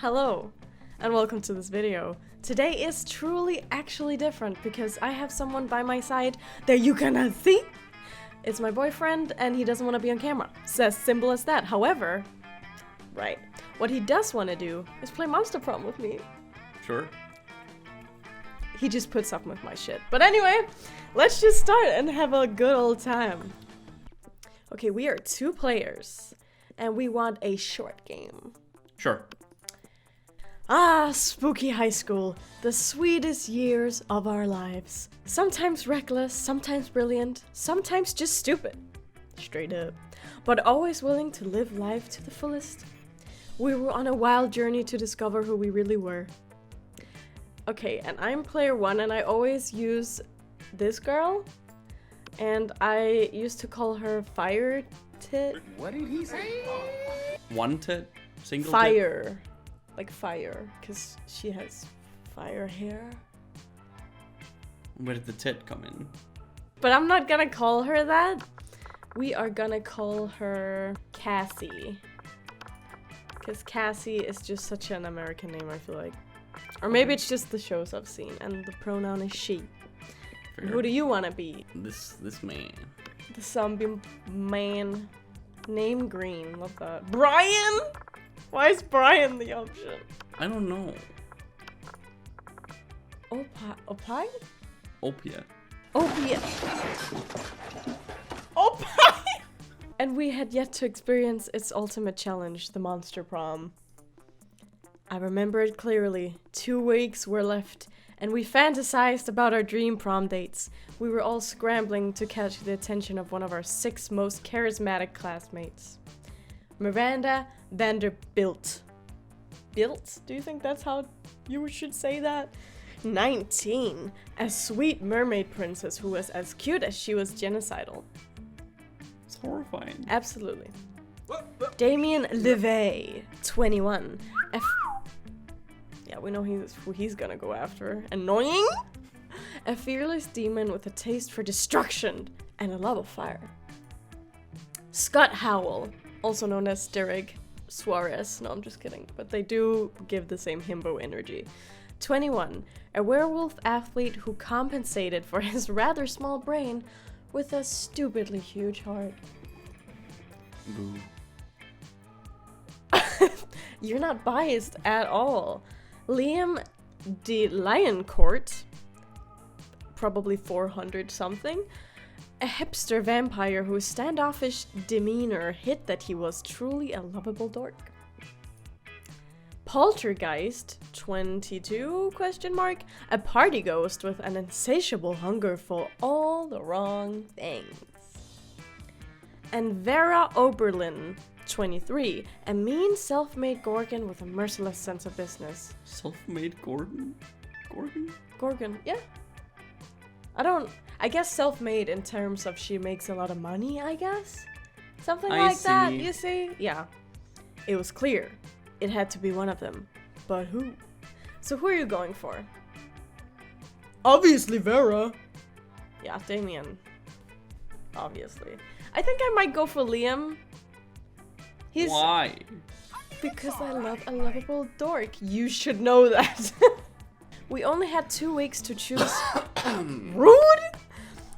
Hello, and welcome to this video. Today is truly actually different because I have someone by my side that you cannot see. It's my boyfriend and he doesn't want to be on camera. It's as simple as that. However, right, what he does want to do is play Monster Prom with me. Sure. He just puts up with my shit. But anyway, let's just start and have a good old time. Okay, we are 2 players and we want a short game. Sure. Ah, spooky high school, the sweetest years of our lives. Sometimes reckless, sometimes brilliant, sometimes just stupid. Straight up. But always willing to live life to the fullest. We were on a wild journey to discover who we really were. Okay, and I'm player 1 and I always use this girl. And I used to call her Fire Tit. What did he say? Wanted? Single Fire. Tit? Like fire, because she has fire hair. Where did the tit come in? But I'm not gonna call her that. We are gonna call her Cassie. Because Cassie is just such an American name, I feel like. Or maybe it's just the shows I've seen, and the pronoun is she. Who do you want to be? This man. The zombie man. Name green, love that. Brian? Why is Brian the option? I don't know. Opie? Opia. Opie. Opie! And we had yet to experience its ultimate challenge, the Monster Prom. I remember it clearly. 2 weeks were left, and we fantasized about our dream prom dates. We were all scrambling to catch the attention of one of our 6 most charismatic classmates. Miranda Vanderbilt. Bilt? Do you think that's how you should say that? 19. A sweet mermaid princess who was as cute as she was genocidal. It's horrifying. Absolutely. Damien LeVay, 21. Yeah, we know who he's gonna go after. Annoying? A fearless demon with a taste for destruction and a love of fire. Scott Howell, also known as Derek Suarez. No, I'm just kidding. But they do give the same himbo energy. 21. A werewolf athlete who compensated for his rather small brain with a stupidly huge heart. Boo. You're not biased at all. Liam de Lioncourt, probably 400 something. A hipster vampire whose standoffish demeanor hid that he was truly a lovable dork. Poltergeist, 22, ? A party ghost with an insatiable hunger for all the wrong things. And Vera Oberlin, 23, a mean self-made Gorgon with a merciless sense of business. Self-made Gordon? Gorgon, yeah. I guess self-made in terms of she makes a lot of money, I guess? Something like that, you see? Yeah. It was clear. It had to be one of them. But who? So who are you going for? Obviously Vera. Yeah, Damien. Obviously. I think I might go for Liam. Why? Because I love a lovable dork. You should know that. We only had 2 weeks to choose... Rude!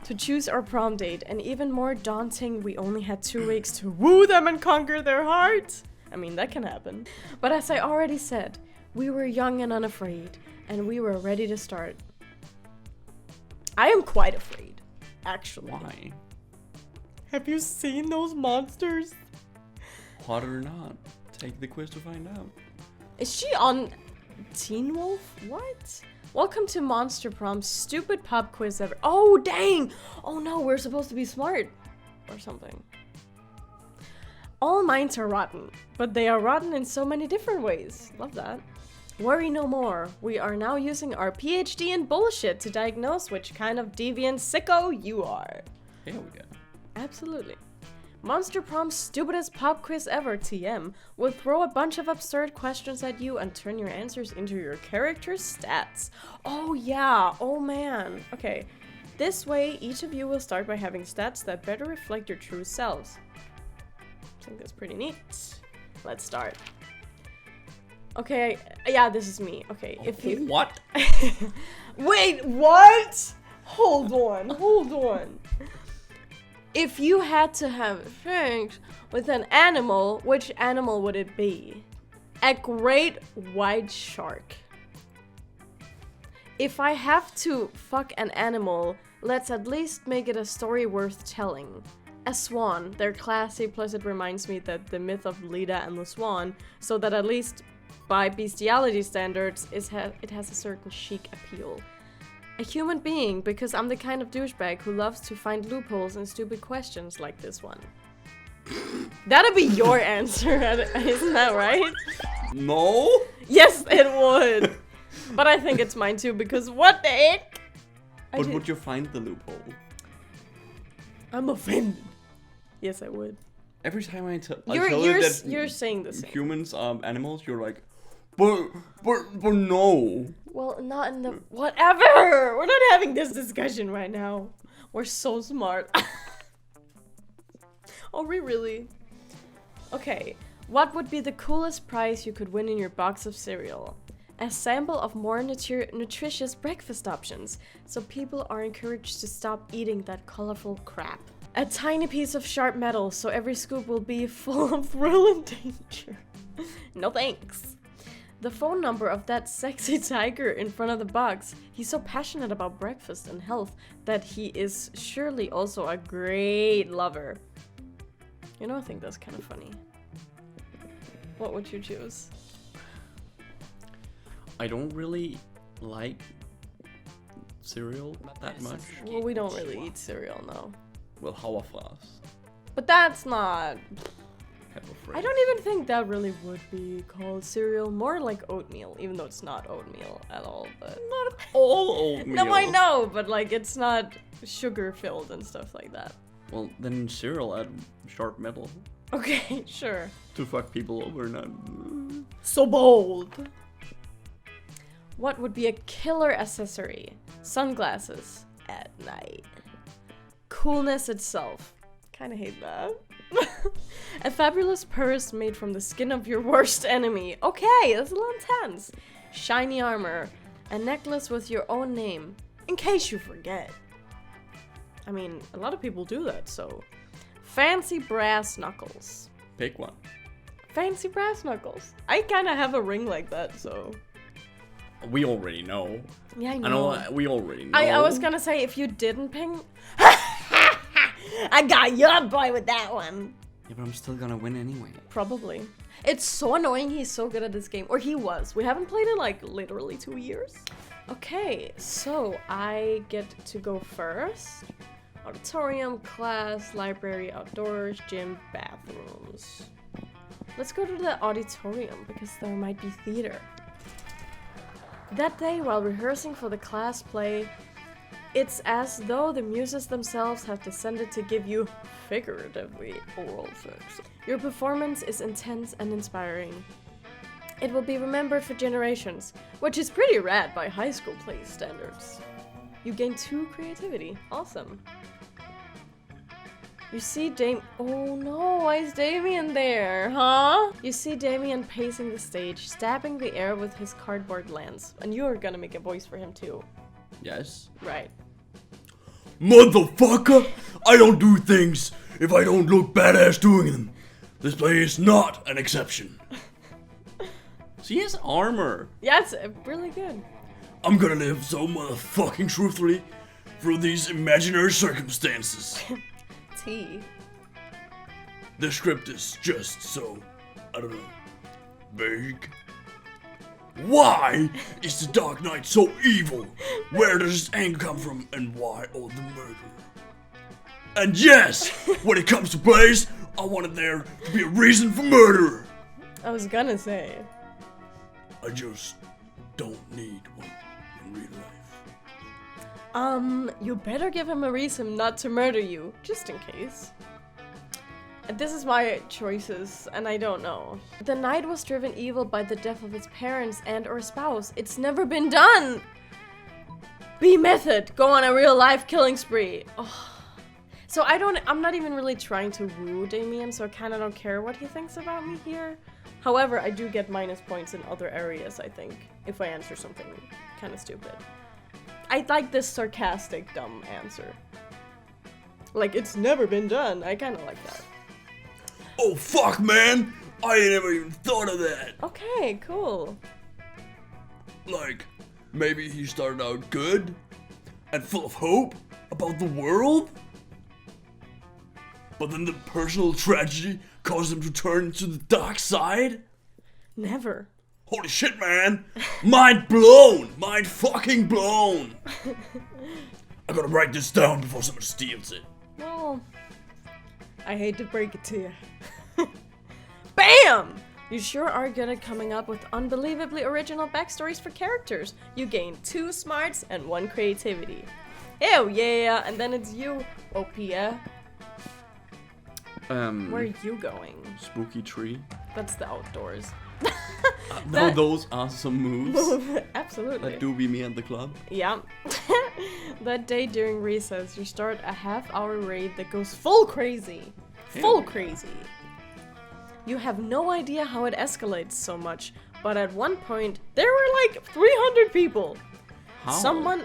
To choose our prom date, and even more daunting, we only had 2 weeks to woo them and conquer their hearts. I mean, that can happen. But as I already said, we were young and unafraid, and we were ready to start. I am quite afraid, actually. Why? Have you seen those monsters? Hot or not? Take the quiz to find out. Is she on Teen Wolf? What? Welcome to Monster Prom, stupid pub quiz ever. Oh, dang! Oh no, we're supposed to be smart. Or something. All minds are rotten, but they are rotten in so many different ways. Love that. Worry no more. We are now using our PhD in bullshit to diagnose which kind of deviant sicko you are. Here we go. Absolutely. Monster Prom's stupidest pop quiz ever, TM, will throw a bunch of absurd questions at you and turn your answers into your character's stats. Oh yeah, oh man. Okay, this way each of you will start by having stats that better reflect your true selves. I think that's pretty neat. Let's start. Okay, yeah, this is me. Okay, if you... What? Wait, what? Hold on. If you had to have sex with an animal, which animal would it be? A great white shark. If I have to fuck an animal, let's at least make it a story worth telling. A swan. They're classy, plus it reminds me that the myth of Leda and the swan, so that at least by bestiality standards, it has a certain chic appeal. A human being, because I'm the kind of douchebag who loves to find loopholes in stupid questions like this one. That'd be your answer, isn't that right? No? Yes, it would. But I think it's mine too, because what the heck? But would you find the loophole? I'm offended. Yes, I would. Every time I tell you that you're saying the same. Humans are animals, you're like, but no. Well, not in the... Whatever! We're not having this discussion right now. We're so smart. Are we really? Okay. What would be the coolest prize you could win in your box of cereal? A sample of more nutritious breakfast options, so people are encouraged to stop eating that colorful crap. A tiny piece of sharp metal, so every scoop will be full of thrill and danger. No thanks. The phone number of that sexy tiger in front of the box. He's so passionate about breakfast and health that he is surely also a great lover. You know, I think that's kind of funny. What would you choose? I don't really like cereal that much. Well, we don't really eat cereal, no. Well, Hawaffas. But that's not... Pepper I don't even think that really would be called cereal. More like oatmeal, even though it's not oatmeal at all. But not all oatmeal. No, I know, but like it's not sugar-filled and stuff like that. Well, then cereal add sharp metal. Okay, sure. To fuck people over, not... So bold. What would be a killer accessory? Sunglasses at night. Coolness itself. Kinda hate that. A fabulous purse made from the skin of your worst enemy. Okay, that's a little intense. Shiny armor. A necklace with your own name. In case you forget. I mean, a lot of people do that, so... Fancy brass knuckles. Pick one. Fancy brass knuckles. I kinda have a ring like that, so... We already know. Yeah, I know. We already know. I was gonna say, if you didn't ping... I got your boy with that one. Yeah, but I'm still gonna win anyway. Probably. It's so annoying he's so good at this game. Or he was. We haven't played it like literally 2 years. Okay, so I get to go first. Auditorium, class, library, outdoors, gym, bathrooms. Let's go to the auditorium because there might be theater. That day, while rehearsing for the class play, it's as though the muses themselves have descended to give you, figuratively, oral sex. Your performance is intense and inspiring. It will be remembered for generations, which is pretty rad by high school play standards. You gain 2 creativity. Awesome. You see oh no, why is Damien there, huh? You see Damien pacing the stage, stabbing the air with his cardboard lance. And you're gonna make a voice for him too. Yes. Right. Motherfucker! I don't do things if I don't look badass doing them. This play is not an exception. She has armor. Yeah, it's really good. I'm gonna live so motherfucking truthfully through these imaginary circumstances. T. The script is just so, I don't know, vague. Why is the Dark Knight so evil? Where does his anger come from, and why all the murder? And yes, when it comes to plays, I wanted there to be a reason for murder. I was gonna say. I just don't need one in real life. You better give him a reason not to murder you, just in case. And this is my choices, and I don't know. The knight was driven evil by the death of his parents and or spouse. It's never been done! Be method! Go on a real life killing spree! Oh. So I'm not even really trying to woo Damien, so I kinda don't care what he thinks about me here. However, I do get minus points in other areas, I think, if I answer something kind of stupid. I like this sarcastic, dumb answer. Like, it's never been done. I kind of like that. Oh, fuck, man! I ain't never even thought of that! Okay, cool. Like, maybe he started out good and full of hope about the world? But then the personal tragedy caused him to turn to the dark side? Never. Holy shit, man! Mind blown! Mind fucking blown! I gotta write this down before someone steals it. Well, I hate to break it to you. BAM! You sure are good at coming up with unbelievably original backstories for characters. You gain 2 smarts and 1 creativity. Hell yeah! And then it's you, Opia. Where are you going? Spooky tree. That's the outdoors. Now those are some moves. Absolutely. That do be me at the club. Yeah. That day during recess, you start a half-hour raid that goes full crazy. Full crazy. You have no idea how it escalates so much, but at one point, there were like 300 people. How? Someone...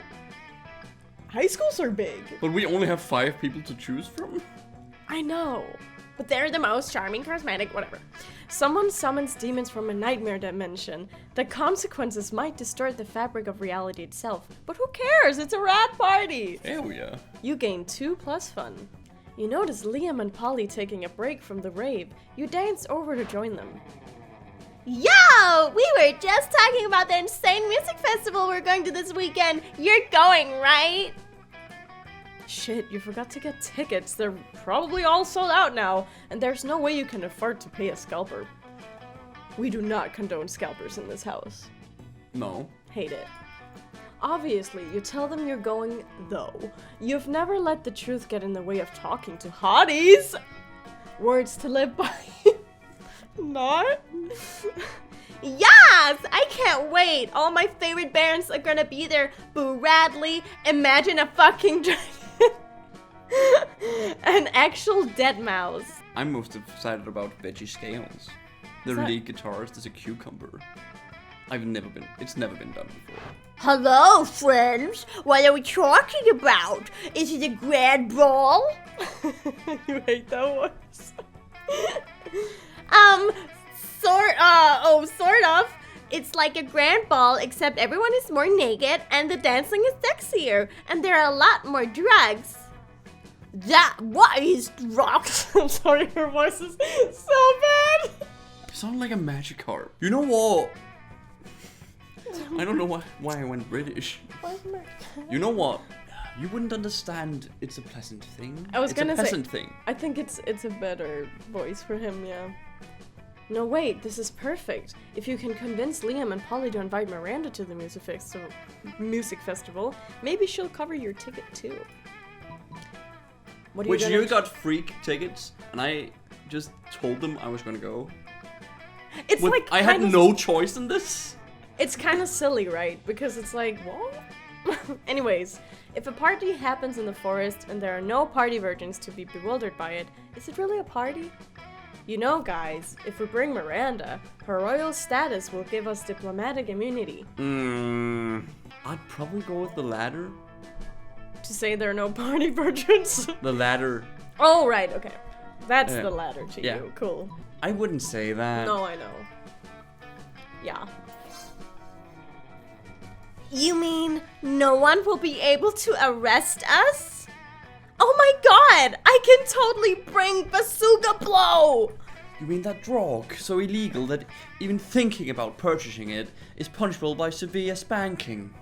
High schools are big. But we only have 5 people to choose from? I know. But they're the most charming, charismatic, whatever. Someone summons demons from a nightmare dimension. The consequences might distort the fabric of reality itself. But who cares? It's a rad party! Hell yeah. You gain 2 plus fun. You notice Liam and Polly taking a break from the rave. You dance over to join them. Yo! We were just talking about the insane music festival we're going to this weekend. You're going, right? Shit, you forgot to get tickets. They're probably all sold out now, and there's no way you can afford to pay a scalper. We do not condone scalpers in this house. No. Hate it. Obviously, you tell them you're going, though. You've never let the truth get in the way of talking to hotties! Words to live by. Not? Yes! I can't wait! All my favorite bands are gonna be there. Boo Radley, Imagine a Fucking Dragon, An actual dead mouse. I'm most excited about Veggie Scales. The lead guitarist is a cucumber. It's never been done before. Hello, friends! What are we talking about? Is it a grand ball? You hate that voice. Sort of. It's like a grand ball, except everyone is more naked and the dancing is sexier, and there are a lot more drugs. What is drugs? I'm sorry, her voice is so bad. You sound like a Magikarp. You know what? I don't know why I went British. You know what? You wouldn't understand it's a pleasant thing. I was gonna it's a say, peasant thing. I think it's a better voice for him, yeah. No, wait, this is perfect. If you can convince Liam and Polly to invite Miranda to the music festival, maybe she'll cover your ticket too. What are Which you you got free tickets, and I just told them I was gonna go. It's like I had no choice in this. It's kind of silly, right? Because it's like, what? Anyways, if a party happens in the forest and there are no party virgins to be bewildered by it, is it really a party? You know, guys, if we bring Miranda, her royal status will give us diplomatic immunity. I'd probably go with the latter. To say there are no party virgins? The latter. Oh, right, okay. That's the latter to Yeah. you. Cool. I wouldn't say that. No, I know. Yeah. You mean no one will be able to arrest us? Oh my god! I can totally bring Bazooka Blow! You mean that drug so illegal that even thinking about purchasing it is punishable by severe spanking?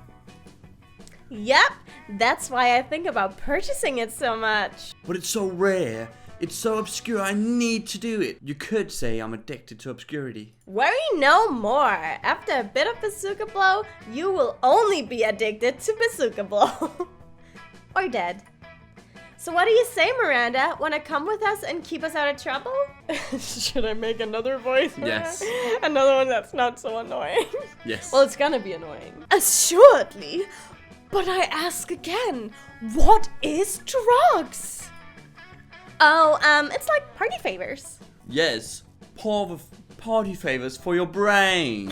Yep, that's why I think about purchasing it so much. But it's so rare. It's so obscure, I need to do it. You could say I'm addicted to obscurity. Worry no more. After a bit of Bazooka Blow, you will only be addicted to Bazooka Blow. Or dead. So what do you say, Miranda? Wanna come with us and keep us out of trouble? Should I make another voice? Yes. Another one that's not so annoying. Yes. Well, it's gonna be annoying. Assuredly. But I ask again, what is drugs? Oh, it's like party favors. Yes. party favors for your brain.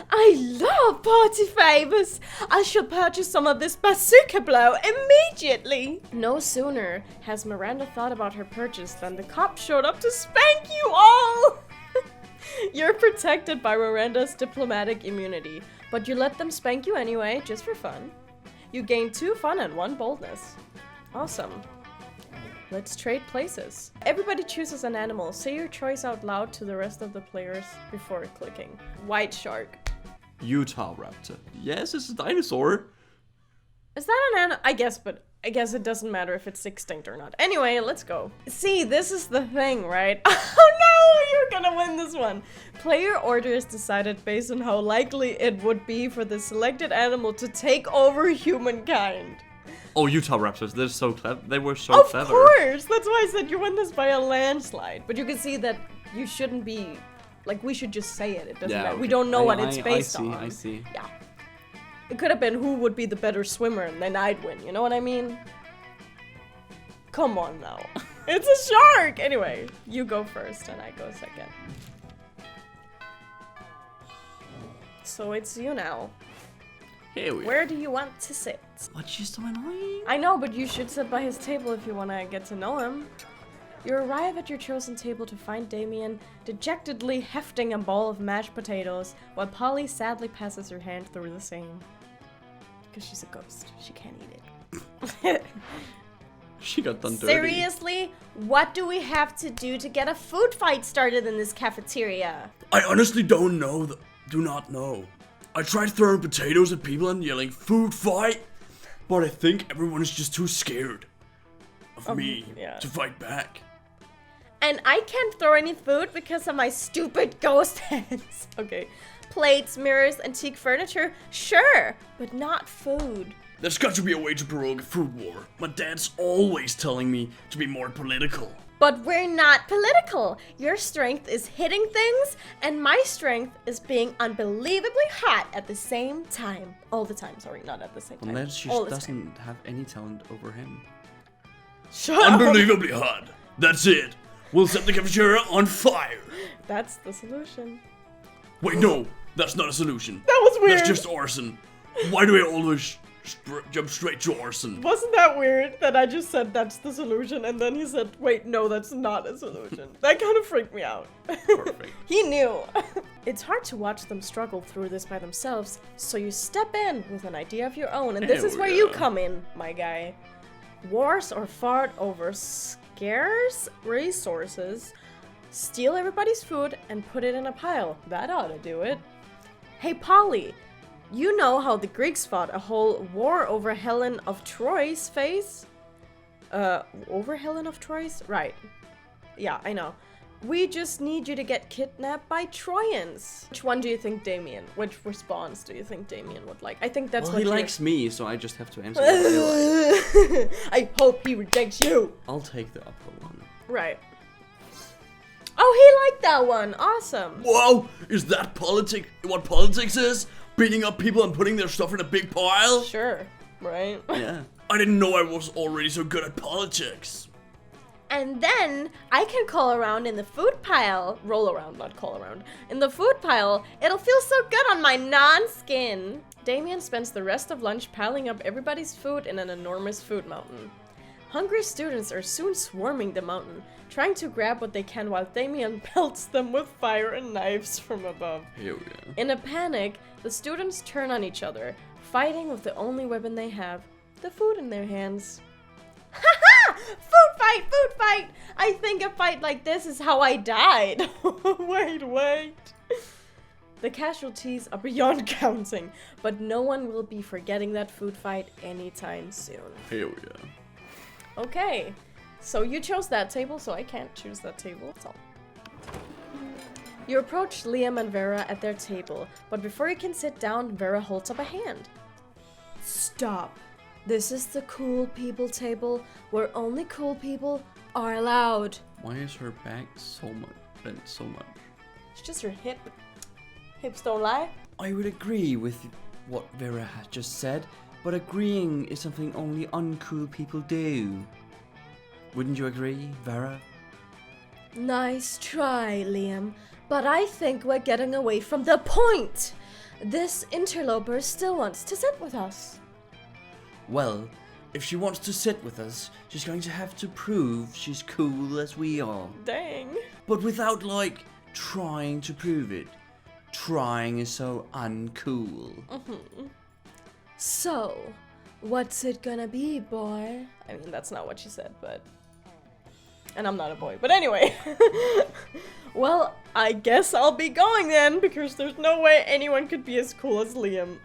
I love party favors. I shall purchase some of this bazooka blow immediately. No sooner has Miranda thought about her purchase than the cops showed up to spank you all! You're protected by Miranda's diplomatic immunity, but you let them spank you anyway, just for fun. You gain 2 fun and 1 boldness. Awesome. Let's trade places. Everybody chooses an animal. Say your choice out loud to the rest of the players before clicking. White shark. Utah raptor. Yes, it's a dinosaur. Is that an animal? I guess it doesn't matter if it's extinct or not. Anyway, let's go. See, this is the thing, right? Oh no, you're gonna win this one. Player order is decided based on how likely it would be for the selected animal to take over humankind. Oh, Utah raptors, they're so clever. They were so Of clever. course! That's why I said you win this by a landslide. But you can see that you shouldn't be... Like, we should just say it. It doesn't matter. okay. We don't know what it's based on. I see. Yeah. It could have been who would be the better swimmer, and then I'd win. You know what I mean? Come on now. It's a shark! Anyway, you go first, and I go second. So it's you now. Here we Where do you want to sit? What's you so annoying? I know, but you should sit by his table if you want to get to know him. You arrive at your chosen table to find Damien dejectedly hefting a bowl of mashed potatoes, while Polly sadly passes her hand through the same. Because she's a ghost. She can't eat it. She got done dirty. Seriously? What do we have to do to get a food fight started in this cafeteria? I honestly don't know. Do not know. I tried throwing potatoes at people and yelling food fight, but I think everyone is just too scared of me yeah. to fight back. And I can't throw any food because of my stupid ghost hands. Okay. Plates, mirrors, antique furniture, sure, but not food. There's got to be a way to prorogue a food war. My dad's always telling me to be more political. But we're not political. Your strength is hitting things, and my strength is being unbelievably hot at the same time. All the time, sorry, not at the same time. Unless she All the time. doesn't have any talent over him. Shut up! Unbelievably hot. That's it. We'll set the cafeteria on fire. That's the solution. Wait, no. That's not a solution. That was weird. That's just arson. Why do I always jump straight to arson? Wasn't that weird that I just said that's the solution and then he said, wait, no, that's not a solution. That kind of freaked me out. Perfect. He knew. It's hard to watch them struggle through this by themselves, so you step in with an idea of your own, and this is Hell where you yeah. come in, my guy. Wars or fart over scarce resources, steal everybody's food and put it in a pile. That ought to do it. Hey, Polly, you know how the Greeks fought a whole war over Helen of Troy's face? Over Helen of Troy's? Right. Yeah, I know. We just need you to get kidnapped by Trojans. Which one do you think Damien? Which response do you think Damien would like? I think that's Well, what he you're- likes me, so I just have to answer what I like. I hope he rejects you. I'll take the upper one. Right. Oh, he liked that one. Awesome. Whoa, is that what politics is? Beating up people and putting their stuff in a big pile? Sure. Right? Yeah. I didn't know I was already so good at politics. And then I can call around in the food pile. Roll around, not call around. In the food pile, it'll feel so good on my non-skin. Damien spends the rest of lunch piling up everybody's food in an enormous food mountain. Hungry students are soon swarming the mountain, trying to grab what they can while Damien pelts them with fire and knives from above. Here we go. In a panic, the students turn on each other, fighting with the only weapon they have, the food in their hands. Haha! Food fight, food fight! I think a fight like this is how I died. Wait. The casualties are beyond counting, but no one will be forgetting that food fight anytime soon. Here we go. Okay, so you chose that table, so I can't choose that table. That's all. You approach Liam and Vera at their table, but before you can sit down, Vera holds up a hand. Stop. This is the cool people table, where only cool people are allowed. Why is her back bent so much? It's just her hip. Hips don't lie. I would agree with what Vera had just said, but agreeing is something only uncool people do. Wouldn't you agree, Vera? Nice try, Liam, but I think we're getting away from the point. This interloper still wants to sit with us. Well, if she wants to sit with us, she's going to have to prove she's cool as we are. Dang. But without, like, trying to prove it. Trying is so uncool. So, what's it gonna be, boy? I mean, that's not what she said, but... And I'm not a boy, but anyway. Well, I guess I'll be going then, because there's no way anyone could be as cool as Liam.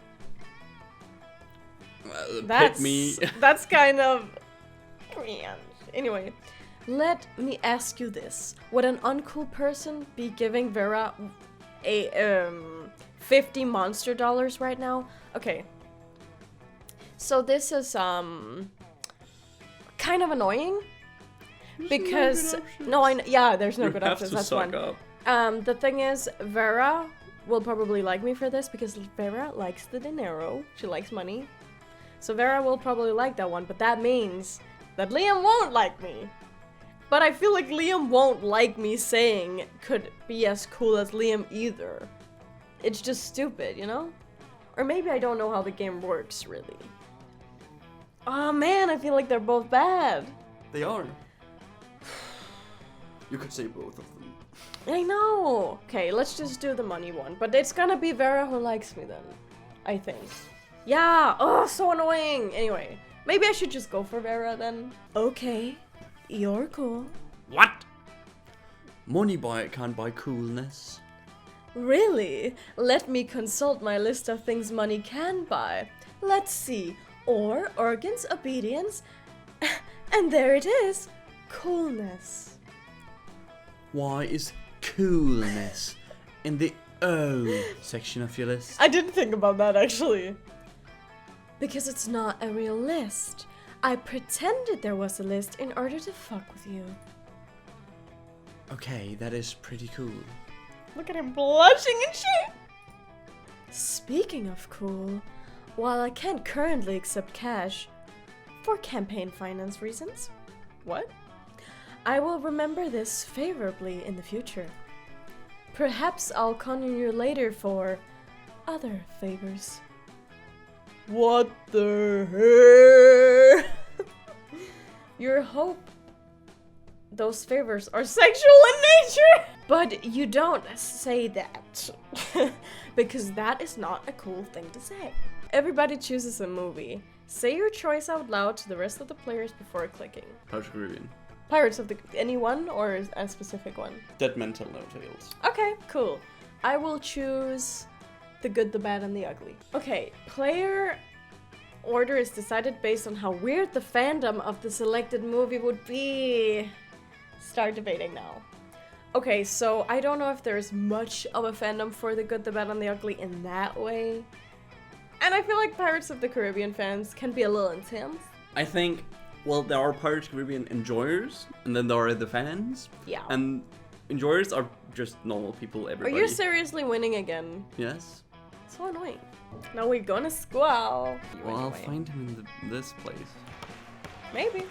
Pick me. That's kind of... cringe. Anyway, let me ask you this. Would an uncool person be giving Vera a 50 monster dollars right now? Okay. So this is kind of annoying because there's no good options. That's one. The thing is, Vera will probably like me for this because Vera likes the dinero. She likes money. So Vera will probably like that one, but that means that Liam won't like me. But I feel like Liam won't like me saying could be as cool as Liam either. It's just stupid, you know? Or maybe I don't know how the game works, really. Oh man, I feel like they're both bad. They are. You could say both of them. I know. Okay, let's just do the money one. But it's gonna be Vera who likes me then. I think. Yeah, oh, so annoying. Anyway, maybe I should just go for Vera then. Okay, you're cool. What? Money can't buy coolness. Really? Let me consult my list of things money can buy. Let's see. Ore, organs, obedience, and there it is. Coolness. Why is coolness in the O section of your list? I didn't think about that actually. Because it's not a real list. I pretended there was a list in order to fuck with you. Okay, that is pretty cool. Look at him blushing and shit. Speaking of cool, while I can't currently accept cash for campaign finance reasons, what? I will remember this favorably in the future. Perhaps I'll conjure you later for other favors. What the heck? Your hope those favors are sexual in nature! But you don't say that. Because that is not a cool thing to say. Everybody chooses a movie. Say your choice out loud to the rest of the players before clicking. Pirates of the Caribbean. Pirates of the... any one or a specific one? Dead Men Tell No Tales. Okay, cool. I will choose The Good, the Bad, and the Ugly. Okay, player order is decided based on how weird the fandom of the selected movie would be. Start debating now. Okay, so I don't know if there's much of a fandom for The Good, the Bad, and the Ugly in that way. And I feel like Pirates of the Caribbean fans can be a little intense. I think, well, there are Pirates of the Caribbean enjoyers, and then there are the fans. Yeah. And enjoyers are just normal people, everybody. Are you seriously winning again? Yes. So annoying. Now we're gonna squall. Well, I'll find him in this place. Maybe.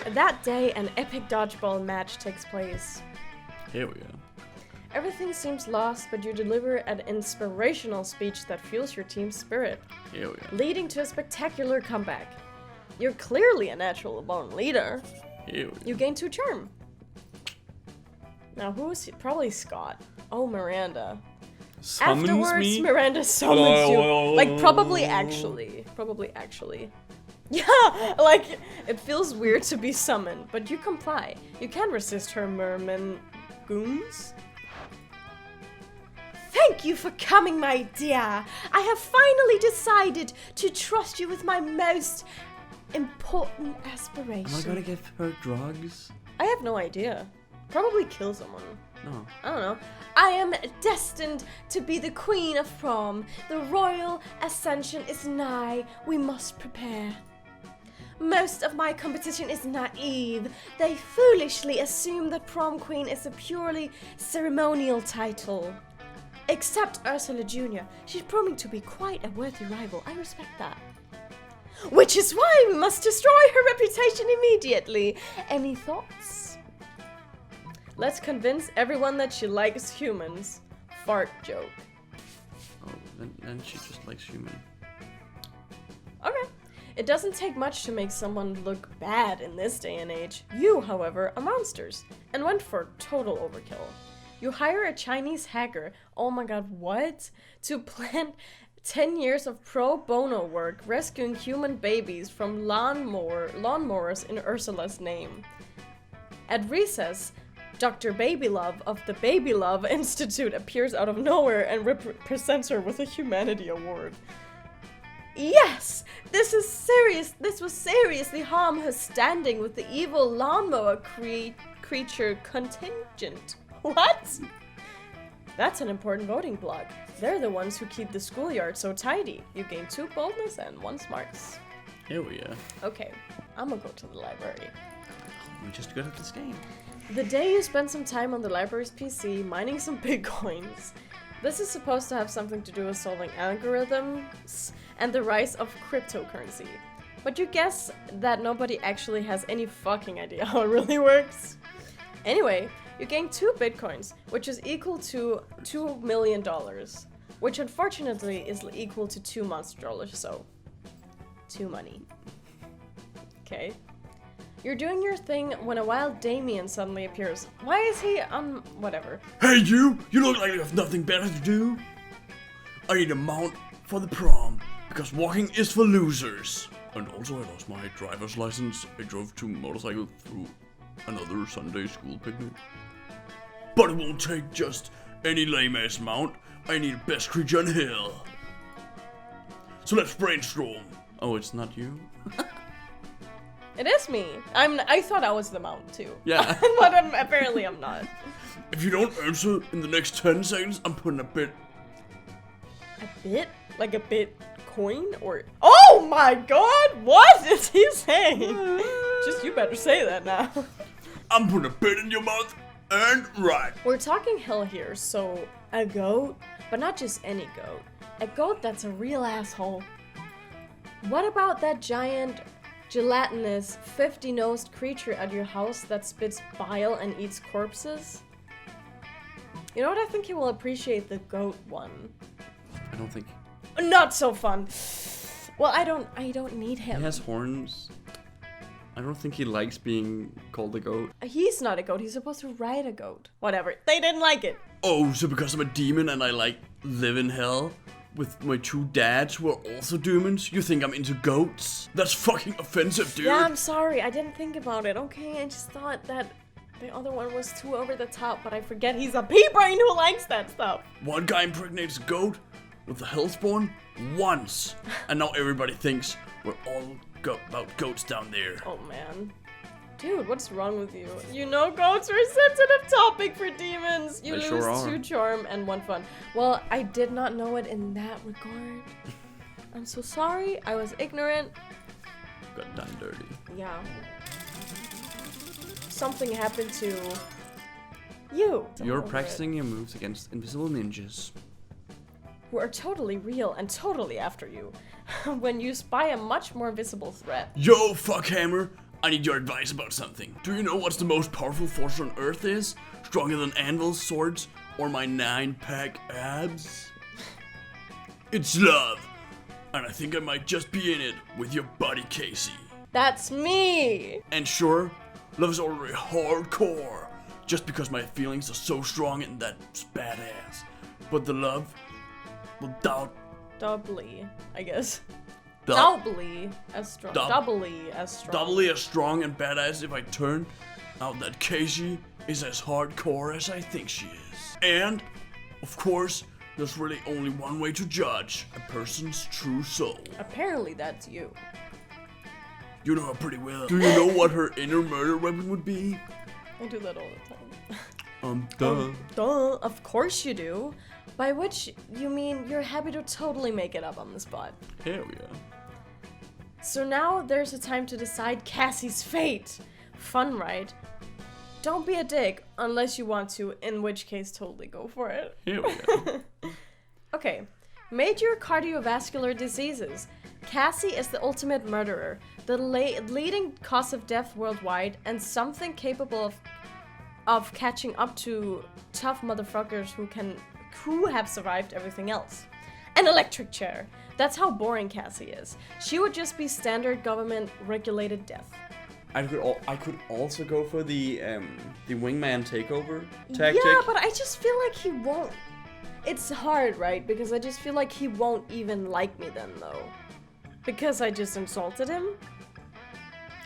That day, an epic dodgeball match takes place. Here we go. Everything seems lost, but you deliver an inspirational speech that fuels your team's spirit, Here we go. leading to a spectacular comeback. You're clearly a natural-born leader. Here we go. You gain 2 charm. Now, who is he? Probably Scott. Oh, Miranda. Summons Afterwards, me? Miranda summons you. Like, probably actually. Yeah, like, it feels weird to be summoned, but you comply. You can't resist her merman goons. Thank you for coming, my dear. I have finally decided to trust you with my most important aspiration. Am I gonna give her drugs? I have no idea. Probably kill someone. No. I don't know. I am destined to be the queen of prom. The royal ascension is nigh. We must prepare. Most of my competition is naive. They foolishly assume that prom queen is a purely ceremonial title. Except Ursula Jr. She's proving to be quite a worthy rival. I respect that. Which is why we must destroy her reputation immediately. Any thoughts? Let's convince everyone that she likes humans. Fart joke. Oh, then she just likes human. Okay. It doesn't take much to make someone look bad in this day and age. You, however, are monsters, and went for total overkill. You hire a Chinese hacker, oh my god, what? To plan 10 years of pro bono work rescuing human babies from lawnmowers in Ursula's name. At recess, Dr. Babylove of the Babylove Institute appears out of nowhere and presents her with a humanity award. Yes! This was seriously harm her standing with the evil lawnmower creature contingent. What? That's an important voting bloc. They're the ones who keep the schoolyard so tidy. You gain 2 boldness and 1 smarts. Hell yeah. Okay, I'm gonna go to the library. I'm just good at this game. The day you spend some time on the library's PC mining some bitcoins. This is supposed to have something to do with solving algorithms and the rise of cryptocurrency. But you guess that nobody actually has any fucking idea how it really works. Anyway, you gain 2 bitcoins, which is equal to $2 million, which unfortunately is equal to 2 monster dollars, so 2 money. Okay. You're doing your thing when a wild Damien suddenly appears. Why is he on whatever? Hey you! You look like you have nothing better to do. I need a mount for the prom, because walking is for losers. And also I lost my driver's license. I drove 2 motorcycles through another Sunday school picnic. But it won't take just any lame-ass mount. I need the best creature on hill. So let's brainstorm. Oh, it's not you? It is me. I thought I was the mount too. Yeah. But apparently I'm not. If you don't answer in the next 10 seconds, I'm putting a bit. A bit? Like a Bitcoin or... Oh my god! What is he saying? Just you better say that now. I'm putting a bit in your mouth and right. We're talking hill here, so a goat, but not just any goat. A goat that's a real asshole. What about that giant, gelatinous, 50-nosed creature at your house that spits bile and eats corpses? You know what? I think he will appreciate the goat one. I don't think... Not so fun. Well, I don't need him. He has horns. I don't think he likes being called a goat. He's not a goat. He's supposed to ride a goat. Whatever. They didn't like it. Oh, so because I'm a demon and I like live in hell with my 2 dads who are also demons, you think I'm into goats? That's fucking offensive, dude. Yeah, I'm sorry. I didn't think about it. Okay, I just thought that the other one was too over the top, but I forget he's a pea-brain who likes that stuff. One guy impregnates a goat with the hellspawn once, and now everybody thinks we're all about goats down there. Oh man. Dude, what's wrong with you? You know goats are a sensitive topic for demons. You They lose sure are. 2 charm and 1 fun. Well, I did not know it in that regard. I'm so sorry. I was ignorant. Got done dirty. Yeah. Something happened to you. You're Over it. practicing your moves against invisible ninjas. Who are totally real and totally after you. When you spy a much more visible threat. Yo, fuckhammer, I need your advice about something. Do you know what's the most powerful force on Earth is? Stronger than anvils, swords, or my 9-pack abs? It's love. And I think I might just be in it with your buddy Casey. That's me! And sure, love is already hardcore. Just because my feelings are so strong and that's badass. But the love will Doubly, I guess. du- Doubly as strong. Dub- Doubly as strong. doubly as strong and badass if I turn out that Casey is as hardcore as I think she is. And, of course, there's really only one way to judge a person's true soul. Apparently that's you. You know her pretty well. Do you know what her inner murder weapon would be? I do that all the time. Duh. Duh, of course you do. By which you mean you're happy to totally make it up on the spot. Hell yeah. So now there's a time to decide Cassie's fate. Fun, right? Don't be a dick unless you want to, in which case totally go for it. Hell yeah. Okay, major cardiovascular diseases. Cassie is the ultimate murderer, the leading cause of death worldwide, and something capable of of catching up to tough motherfuckers who have survived everything else. An electric chair. That's how boring Cassie is. She would just be standard government regulated death. I could also go for the wingman takeover tactic. Yeah, but I just feel like he won't. It's hard, right? Because I just feel like he won't even like me then, though. Because I just insulted him.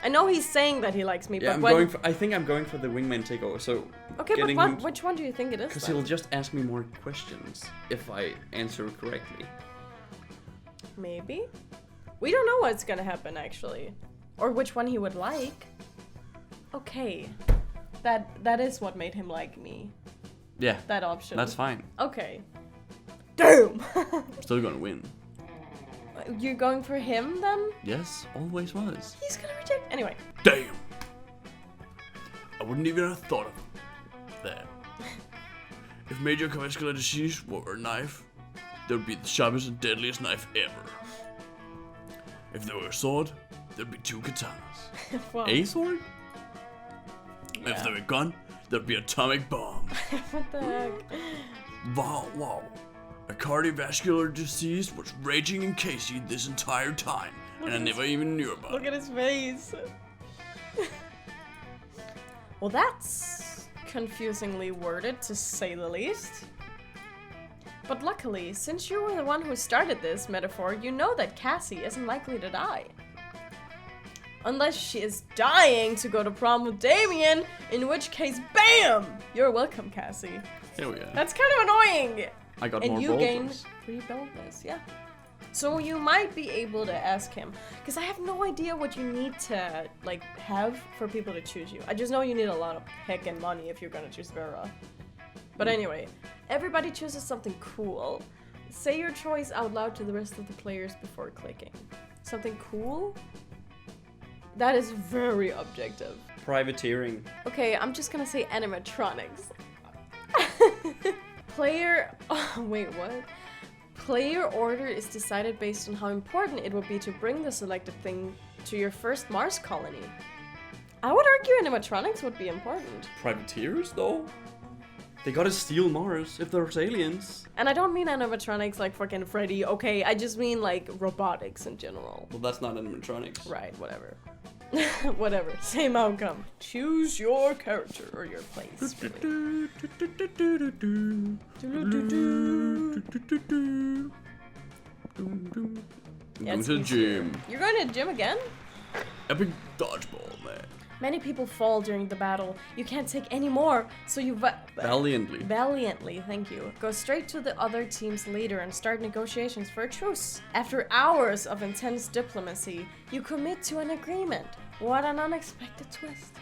I know he's saying that he likes me, Yeah, but I think I'm going for the wingman takeover. So okay, but which one do you think it is? Because he'll just ask me more questions if I answer correctly. Maybe. We don't know what's gonna happen actually, or which one he would like. Okay, that is what made him like me. Yeah, that option. That's fine. Okay. Damn. I'm still gonna win. You're going for him then? Yes, always was. He's gonna reject anyway. Damn. I wouldn't even have thought of that. If major cardiovascular disease were a knife, that would be the sharpest and deadliest knife ever. If there were a sword, there'd be 2 katanas. Wow. A sword? Yeah. If there were a gun, there'd be atomic bomb. What the heck? Wow. A cardiovascular disease was raging in Casey this entire time, and I never even knew about Look it. at his face. Well, that's confusingly worded, to say the least. But luckily, since you were the one who started this metaphor, you know that Cassie isn't likely to die. Unless she is dying to go to prom with Damien, in which case, BAM! You're welcome, Cassie. Hell yeah. That's kind of annoying! I got And more you gain boldness. free boldness, yeah. So you might be able to ask him, because I have no idea what you need to, like, have for people to choose you. I just know you need a lot of heckin' money if you're gonna choose Vera. But anyway, everybody chooses something cool. Say your choice out loud to the rest of the players before clicking. Something cool? That is very objective. Privateering. Okay, I'm just gonna say animatronics. Wait, what? Player order is decided based on how important it will be to bring the selected thing to your first Mars colony. I would argue animatronics would be important. Privateers, though? They gotta steal Mars if there's aliens. And I don't mean animatronics like fucking Freddy, okay? I just mean like robotics in general. Well, that's not animatronics. Right, whatever. Whatever, same outcome. Choose your character or your place. Really. Yeah, Go it's to the easier. gym. You're going to the gym again? Epic dodgeball, man. Many people fall during the battle. You can't take any more, so you valiantly, thank you, go straight to the other team's leader and start negotiations for a truce. After hours of intense diplomacy, you commit to an agreement. What an unexpected twist.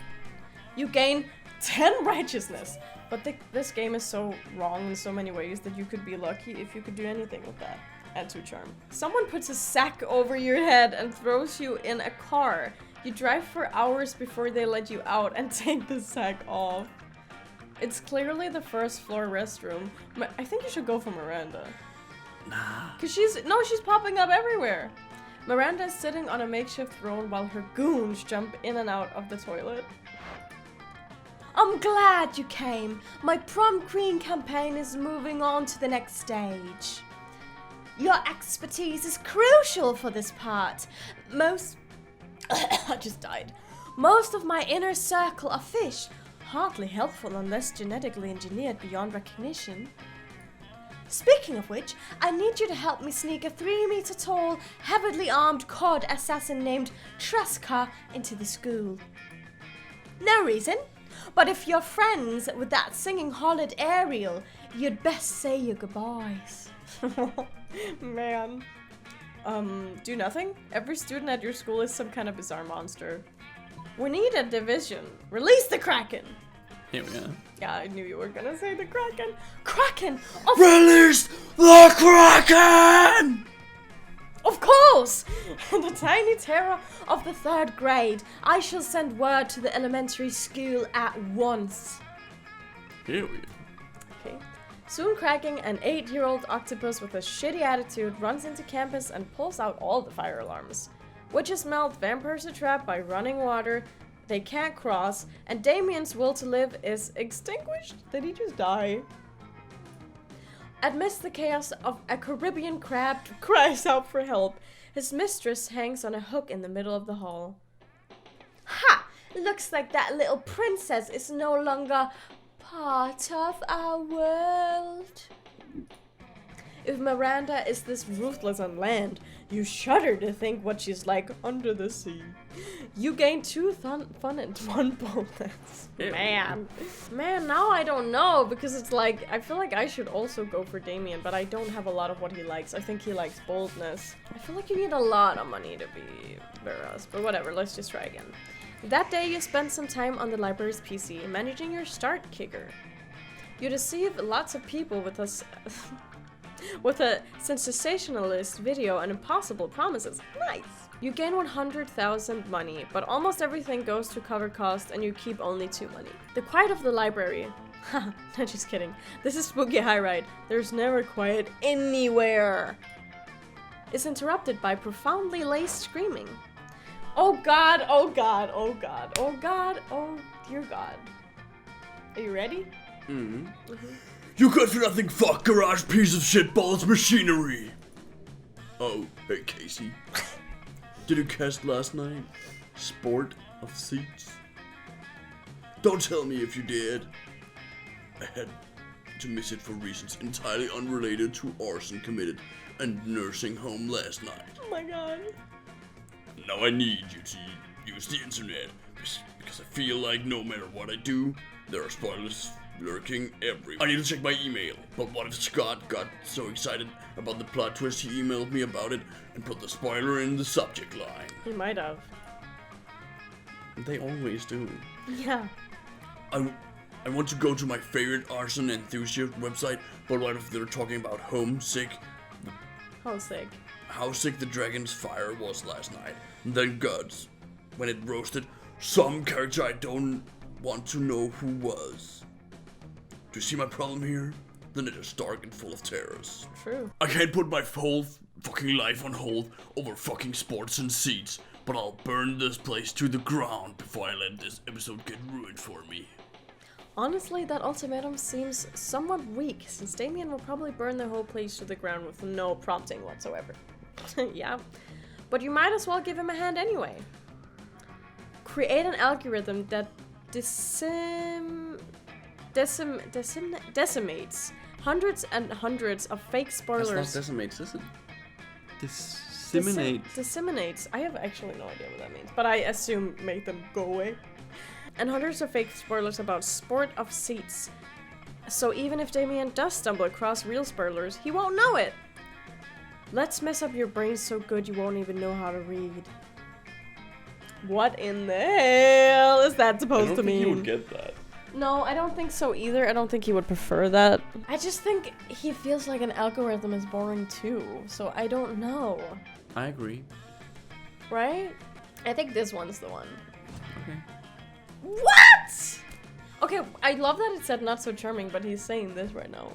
You gain 10 righteousness, but this game is so wrong in so many ways that you could be lucky if you could do anything with that. Add 2 charm. Someone puts a sack over your head and throws you in a car. You drive for hours before they let you out and take the sack off. It's clearly the first floor restroom. I think you should go for Miranda. Nah. Cause she's popping up everywhere. Miranda is sitting on a makeshift throne while her goons jump in and out of the toilet. I'm glad you came. My prom queen campaign is moving on to the next stage. Your expertise is crucial for this part. I just died. Most of my inner circle are fish, hardly helpful unless genetically engineered beyond recognition. Speaking of which, I need you to help me sneak a 3-meter tall, heavily armed cod assassin named Tresca into the school. No reason, but if you're friends with that singing harlot Ariel, you'd best say your goodbyes. Man. Do nothing? Every student at your school is some kind of bizarre monster. We need a division. Release the Kraken! Here we go. Yeah, I knew you were gonna say the Kraken. Kraken! Release the Kraken! Of course! The tiny terror of the 3rd grade. I shall send word to the elementary school at once. Here we go. Okay. Soon Kraken, an 8-year-old octopus with a shitty attitude, runs into campus and pulls out all the fire alarms. Witches melt, vampires are trapped by running water, They can't cross, and Damien's will to live is extinguished. Did he just die? Amidst the chaos of a Caribbean crab cries out for help. His mistress hangs on a hook in the middle of the hall. Ha! Looks like that little princess is no longer part of our world. If Miranda is this ruthless on land, you shudder to think what she's like under the sea. You gain 2 fun and 1 boldness. Man, now I don't know, because it's like, I feel like I should also go for Damien, but I don't have a lot of what he likes. I think he likes boldness. I feel like you need a lot of money to be Veras, but whatever, let's just try again. That day you spend some time on the library's PC, managing your start kicker. You deceive lots of people with us. With a sensationalist video and impossible promises. Nice! You gain 100,000 money, but almost everything goes to cover costs and you keep only 2 money. The quiet of the library. Haha, just kidding. This is Spooky High Ride. There's never quiet anywhere. Is interrupted by profoundly laced screaming. Oh god, oh god, oh god, oh god, oh dear god. Are you ready? Mm. You good for nothing fuck garage piece of shit balls machinery. Oh, hey Casey. Did you cast last night? Sport of Seats? Don't tell me if you did. I had to miss it for reasons entirely unrelated to arson committed and nursing home last night. Oh my god. Now I need you to use the internet because I feel like no matter what I do, there are spoilers lurking everywhere. I need to check my email, but what if Scott got so excited about the plot twist he emailed me about it and put the spoiler in the subject line? He might have. They always do. Yeah. I want to go to my favorite arson enthusiast website, but what if they're talking about Homesick? Homesick. How sick the dragon's fire was last night. And then Guts, when it roasted some character I don't want to know who was. Do you see my problem here? Then it is dark and full of terrors. True. I can't put my whole fucking life on hold over fucking sports and seats, but I'll burn this place to the ground before I let this episode get ruined for me. Honestly, that ultimatum seems somewhat weak, since Damien will probably burn the whole place to the ground with no prompting whatsoever. Yeah, but you might as well give him a hand anyway. Create an algorithm that decimates hundreds and hundreds of fake spoilers. That's not decimates, is it? Disseminate. Disseminates. I have actually no idea what that means, but I assume make them go away. And hundreds of fake spoilers about Sport of Seats. So even if Damien does stumble across real spoilers, he won't know it. Let's mess up your brain so good you won't even know how to read. What in the hell is that supposed to mean? I don't think he would get that. No, I don't think so either. I don't think he would prefer that. I just think he feels like an algorithm is boring too, so I don't know. I agree. Right? I think this one's the one. Okay. What? Okay, I love that it said not so charming, but he's saying this right now.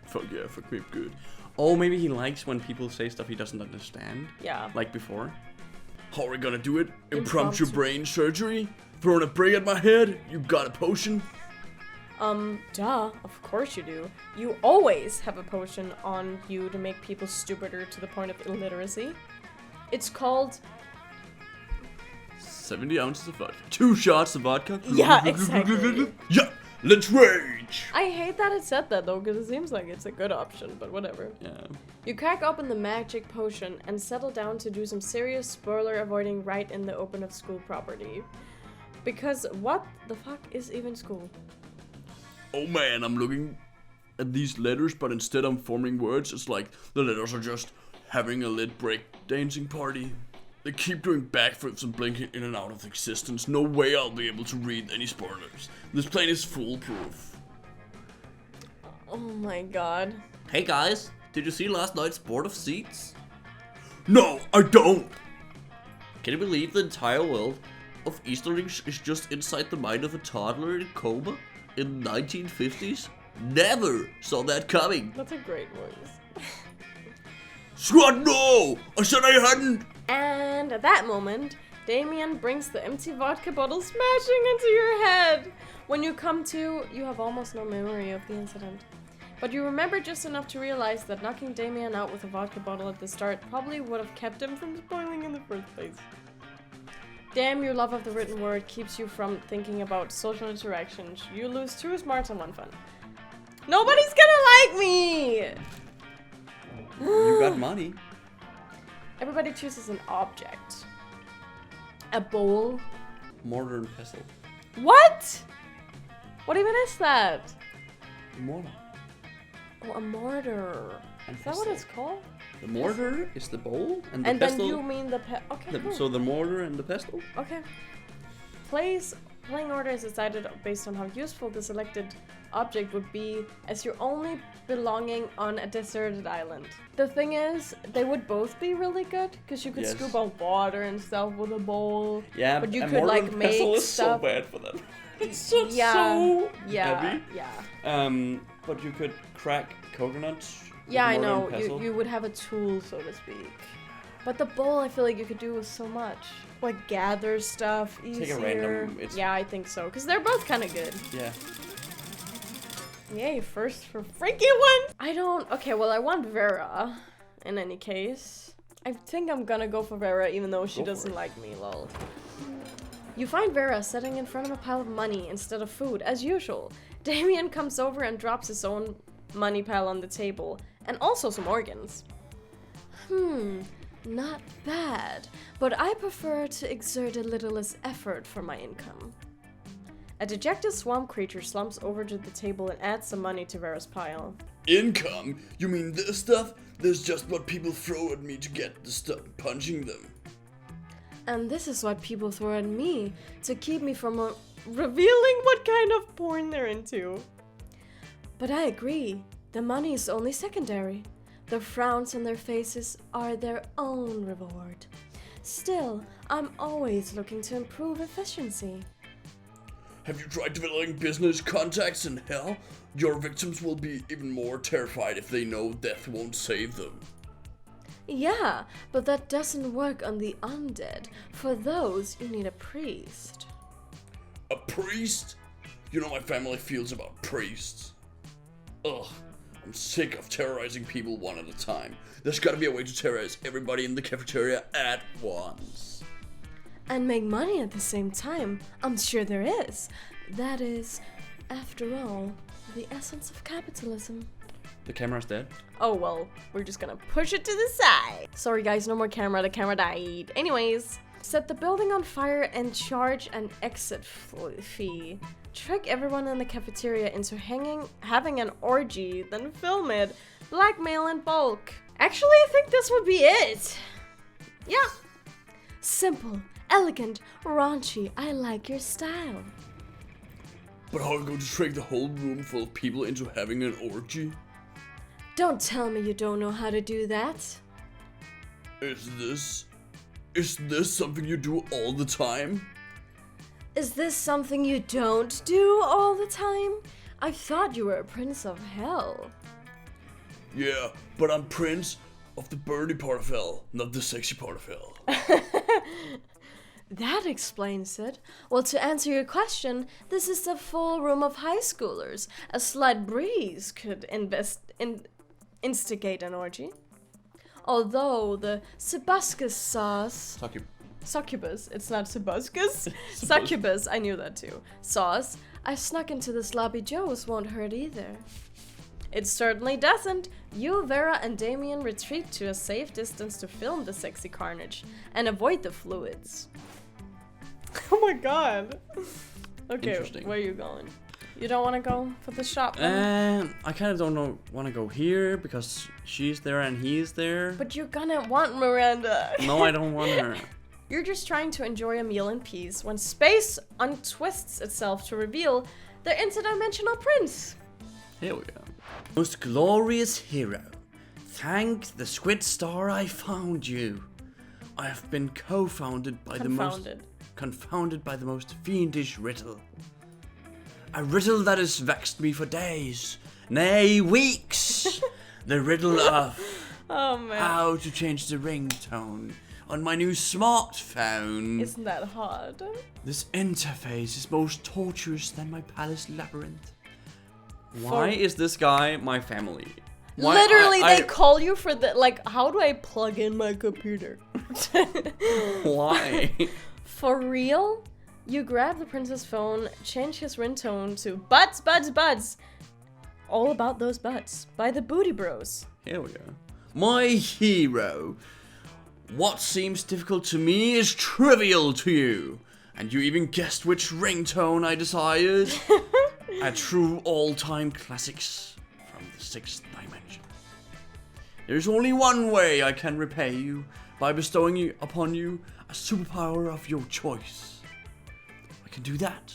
Fuck yeah, fuck me good. Oh, maybe he likes when people say stuff he doesn't understand. Yeah. Like before. How are we gonna do it? Impromptu brain surgery? Throwing a brick at my head? You got a potion? Duh. Of course you do. You always have a potion on you to make people stupider to the point of illiteracy. It's called... 70 ounces of vodka. 2 shots of vodka? Yeah, exactly. Yeah, let's rage! I hate that it said that though, because it seems like it's a good option, but whatever. Yeah. You crack open the magic potion and settle down to do some serious spoiler avoiding right in the open of school property. Because what the fuck is even school? Oh man, I'm looking at these letters, but instead I'm forming words. It's like the letters are just having a lit break dancing party. They keep doing backflips and blinking in and out of existence. No way I'll be able to read any spoilers. This plane is foolproof. Oh my god. Hey guys, did you see last night's Sport of Seats? No, I don't! Can you believe the entire world of Easterlings is just inside the mind of a toddler in a coma in the 1950s? Never saw that coming. That's a great voice. Scott, no! I said I hadn't! And at that moment, Damien brings the empty vodka bottle smashing into your head. When you come to, you have almost no memory of the incident. But you remember just enough to realize that knocking Damien out with a vodka bottle at the start probably would have kept him from spoiling in the first place. Damn, your love of the written word keeps you from thinking about social interactions. You lose 2 smarts and 1 fun. Nobody's gonna like me! You got money. Everybody chooses an object. A bowl. Mortar and pestle. What? What even is that? Mortar. Oh, a mortar. And Is that what pestle. it's called? The mortar is the bowl, and the And pestle. then you mean the okay, cool. So the mortar and the pestle. Okay. Playing order is decided based on how useful the selected object would be, as you're only belonging on a deserted island. The thing is, they would both be really good, because you could Yes. scoop up water and stuff with a bowl. Yeah, But you and could, mortar like, and pestle make is stuff. so bad for them. It's just Yeah. so Yeah, heavy. yeah. But you could crack coconuts. with Yeah, I mortar know. and pestle. You would have a tool, so to speak. But the bowl, I feel like you could do with so much. Like gather stuff easier. Take a random- it's- Yeah, I think so. Because they're both kind of good. Yeah. Yay, first for freaky one! I don't... Okay, well, I want Vera, in any case. I think I'm gonna go for Vera, even though she Go for doesn't it. like me, lol. You find Vera sitting in front of a pile of money instead of food, as usual. Damien comes over and drops his own money pile on the table, and also some organs. Not bad, but I prefer to exert a little less effort for my income. A dejected swamp creature slumps over to the table and adds some money to Vera's pile. Income? You mean this stuff? This is just what people throw at me to get the stuff punching them. And this is what people throw at me to keep me from revealing what kind of porn they're into. But I agree, the money is only secondary. The frowns on their faces are their own reward. Still, I'm always looking to improve efficiency. Have you tried developing business contacts in hell? Your victims will be even more terrified if they know death won't save them. Yeah, but that doesn't work on the undead. For those, you need a priest. A priest? You know how my family feels about priests. Ugh, I'm sick of terrorizing people one at a time. There's gotta be a way to terrorize everybody in the cafeteria at once. And make money at the same time. I'm sure there is. That is, after all, the essence of capitalism. The camera's dead. Oh well, we're just gonna push it to the side. Sorry guys, no more camera, the camera died. Anyways, set the building on fire and charge an exit fee. Trick everyone in the cafeteria into having an orgy, then film it. Blackmail in bulk. Actually, I think this would be it. Yeah. Simple, elegant, raunchy. I like your style. But how are we going to trick the whole room full of people into having an orgy? Don't tell me you don't know how to do that. Is this something you do all the time? Is this something you don't do all the time? I thought you were a prince of hell. Yeah, but I'm prince of the birdie part of hell, not the sexy part of hell. That explains it. Well, to answer your question, this is a full room of high schoolers. A slight breeze could instigate an orgy. Although the Succubus sauce... Succubus, it's not Subuscus. Succubus, I knew that too. Sauce, I snuck into the sloppy joes won't hurt either. It certainly doesn't. You, Vera, and Damien retreat to a safe distance to film the sexy carnage and avoid the fluids. Oh my god. Okay, Interesting. where are you going? You don't want to go for the shop? I kind of don't want to go here because she's there and he's there. But you're gonna want Miranda. No, I don't want her. You're just trying to enjoy a meal in peace when space untwists itself to reveal the interdimensional prince. Here we go. Most glorious hero, thank the squid star I found you. I have been confounded by the most fiendish riddle. A riddle that has vexed me for days, nay weeks. The riddle of Oh man. how to change the ringtone on my new smartphone. Isn't that hard? This interface is most tortuous than my palace labyrinth. Why is this guy my family? Why Literally, they call you for the, like, how do I plug in my computer? Why? For real? You grab the prince's phone, change his ringtone to Buds, Buds, Buds. All About Those Butts by the Booty Bros. Here we go. My hero. What seems difficult to me is trivial to you. And you even guessed which ringtone I desired. A true all-time classics from the 6th dimension. There's only one way I can repay you, by bestowing upon you a superpower of your choice. I can do that.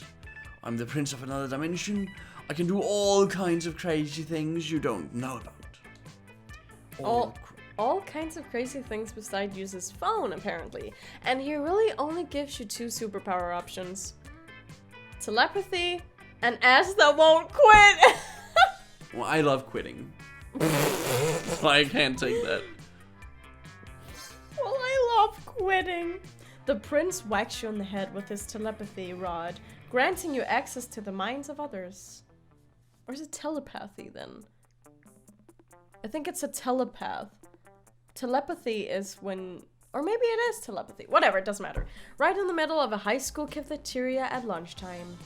I'm the prince of another dimension. I can do all kinds of crazy things you don't know about. All kinds of crazy things besides use his phone, apparently. And he really only gives you 2 superpower options. Telepathy and ass that won't quit. Well, I love quitting. I can't take that. Well, I love quitting. The prince whacks you on the head with his telepathy rod, granting you access to the minds of others. Or is it telepathy then? I think it's a telepath. Telepathy is when... Or maybe it is telepathy. Whatever, it doesn't matter. Right in the middle of a high school cafeteria at lunchtime.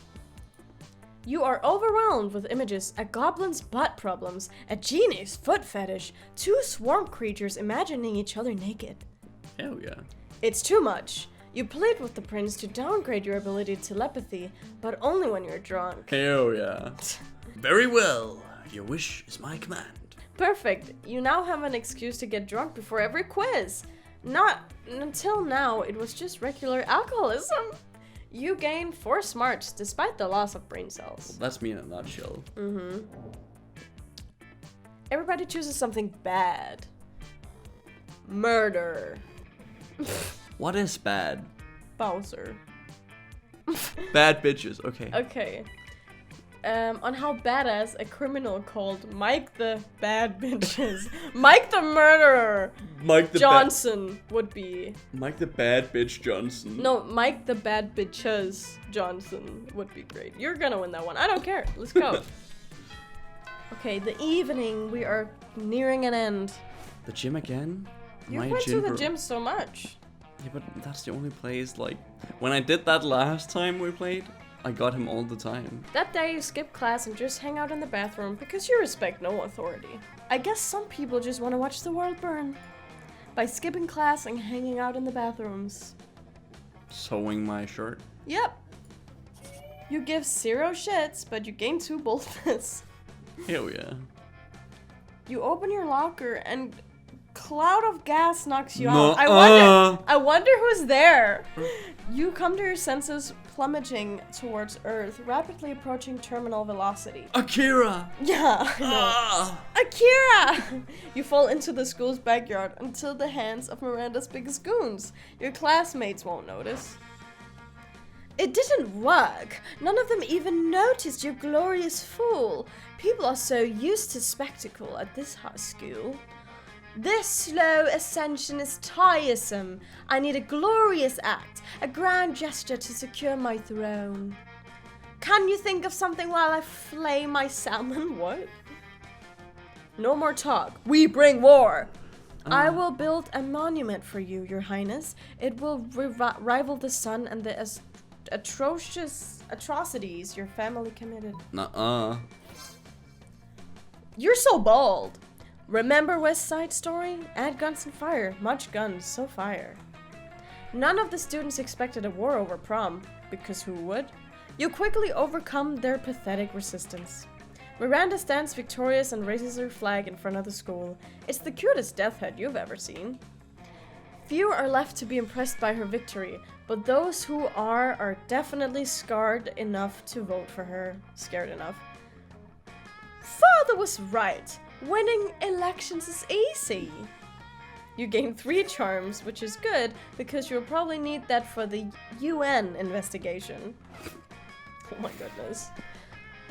You are overwhelmed with images, a goblin's butt problems, a genie's foot fetish, 2 swarm creatures imagining each other naked. Hell yeah. It's too much. You plead with the prince to downgrade your ability to telepathy, but only when you're drunk. Hell yeah. Very well. Your wish is my command. Perfect. You now have an excuse to get drunk before every quiz. Not until now, it was just regular alcoholism. You gain 4 smarts despite the loss of brain cells. That's me in a nutshell. Mm-hmm. Everybody chooses something bad. Murder. What is bad? Bowser. Bad bitches. Okay. Okay. On how badass a criminal called Mike the Bad Bitches, Mike the Murderer Mike the Johnson would be. Mike the Bad Bitch Johnson. No, Mike the Bad Bitches Johnson would be great. You're gonna win that one. I don't care. Let's go. Okay, the evening. We are nearing an end. The gym again? You went to the gym so much. Yeah, but that's the only place, like... When I did that last time we played, I got him all the time. That day you skip class and just hang out in the bathroom because you respect no authority. I guess some people just want to watch the world burn. By skipping class and hanging out in the bathrooms. Sewing my shirt. Yep. You give 0 shits, but you gain 2 boldness. Hell yeah. You open your locker and cloud of gas knocks you No, out. I wonder who's there. You come to your senses, plummeting towards Earth, rapidly approaching terminal velocity. Akira! Yeah, I know. Akira! You fall into the school's backyard until the hands of Miranda's biggest goons. Your classmates won't notice. It didn't work. None of them even noticed, you glorious fool. People are so used to spectacle at this high school. This slow ascension is tiresome. I need a glorious act, a grand gesture to secure my throne. Can you think of something while I flay my salmon? What? No more talk. We bring war. I will build a monument for you, your highness. It will rival the sun and the atrocious atrocities your family committed. Nuh-uh. You're so bold. Remember West Side Story? Add guns and fire. Much guns, so fire. None of the students expected a war over prom, because who would? You quickly overcome their pathetic resistance. Miranda stands victorious and raises her flag in front of the school. It's the cutest death head you've ever seen. Few are left to be impressed by her victory, but those who are definitely scared enough to vote for her. Scared enough. Father was right. Winning elections is easy. You gain 3 charms, which is good, because you'll probably need that for the UN investigation. Oh my goodness.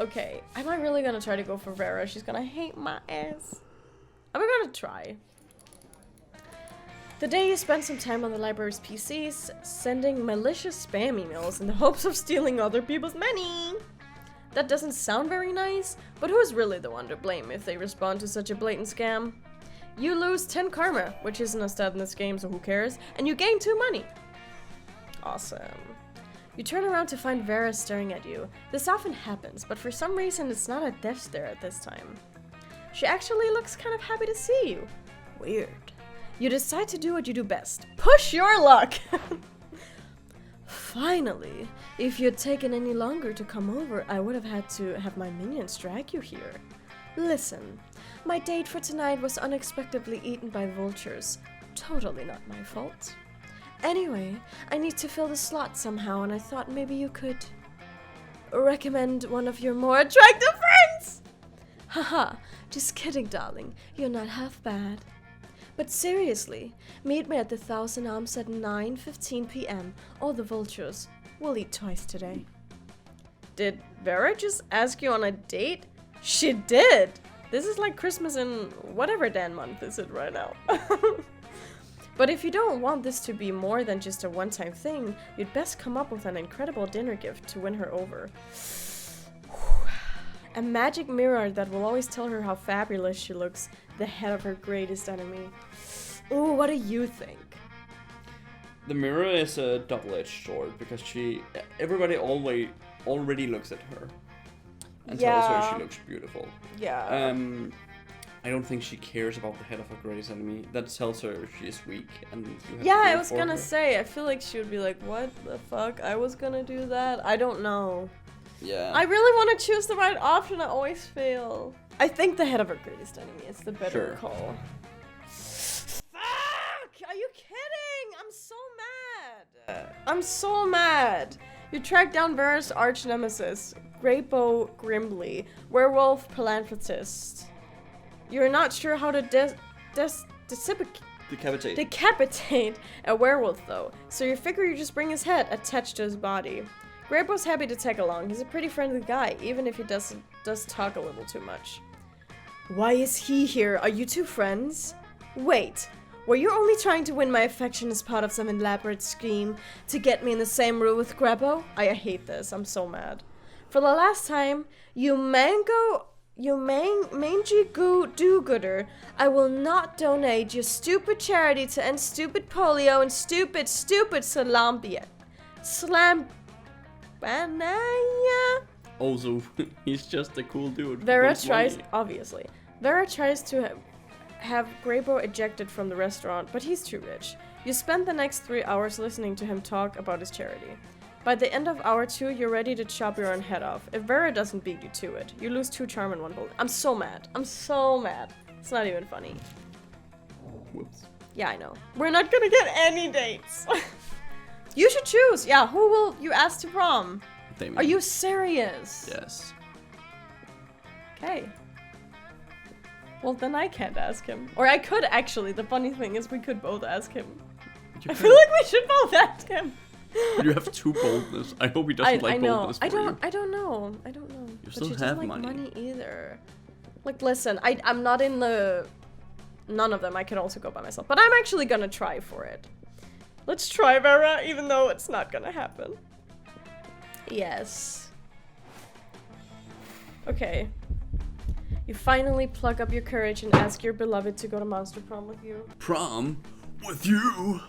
Okay, am I really gonna try to go for Vera? She's gonna hate my ass. I'm gonna try. The day you spend some time on the library's PCs, sending malicious spam emails in the hopes of stealing other people's money. That doesn't sound very nice, but who's really the one to blame if they respond to such a blatant scam? You lose 10 karma, which isn't a stat in this game, so who cares, and you gain 2 money. Awesome. You turn around to find Vera staring at you. This often happens, but for some reason it's not a death stare at this time. She actually looks kind of happy to see you. Weird. You decide to do what you do best. Push your luck! Finally, if you'd taken any longer to come over, I would have had to have my minions drag you here. Listen, my date for tonight was unexpectedly eaten by vultures. Totally not my fault. Anyway, I need to fill the slot somehow, and I thought maybe you could recommend one of your more attractive friends! Haha, just kidding, darling. You're not half bad. But seriously, meet me at the Thousand Arms at 9:15 p.m. All the vultures will eat twice today. Did Vera just ask you on a date? She did! This is like Christmas in whatever damn month is it right now. But if you don't want this to be more than just a one-time thing, you'd best come up with an incredible dinner gift to win her over. A magic mirror that will always tell her how fabulous she looks, the head of her greatest enemy. Ooh, what do you think? The mirror is a double-edged sword because everybody already looks at her and tells her she looks beautiful. Yeah. I don't think she cares about the head of her greatest enemy. That tells her she's weak and you have to Yeah, do I it was for gonna her. say, I feel like she would be like, what the fuck? I was gonna do that? I don't know. Yeah. I really want to choose the right option. I always fail. I think the head of her greatest enemy is the better call. Fuck! Are you kidding? I'm so mad. I'm so mad. You track down Vera's arch nemesis, Greybow Grimly, werewolf philanthropist. You're not sure how to decapitate a werewolf though, so you figure you just bring his head attached to his body. Graybow's happy to tag along. He's a pretty friendly guy, even if he does talk a little too much. Why is he here? Are you two friends? Wait, were you only trying to win my affection as part of some elaborate scheme to get me in the same room with Grebo? I hate this. I'm so mad. For the last time, you mangy goo do-gooder, I will not donate your stupid charity to end stupid polio and stupid Banana. Also, he's just a cool dude. Vera tries to have Greybow ejected from the restaurant, but he's too rich. You spend the next 3 hours listening to him talk about his charity. By the end of hour 2, you're ready to chop your own head off. If Vera doesn't beat you to it, you lose 2 charm and 1 bullet. I'm so mad. I'm so mad. It's not even funny. Whoops. Yeah, I know. We're not gonna get any dates. You should choose. Yeah, who will you ask to prom? Damien. Are you serious? Yes. Okay. Well, then I can't ask him. Or I could actually. The funny thing is we could both ask him. I feel like we should both ask him. You have 2 boldness. I hope he doesn't like boldness for you. I don't know. You But still she have doesn't like money. money either. Like, listen, I'm not in the... None of them. I could also go by myself. But I'm actually gonna try for it. Let's try, Vera, even though it's not gonna happen. Yes. Okay. You finally pluck up your courage and ask your beloved to go to Monster Prom with you. Prom? With you?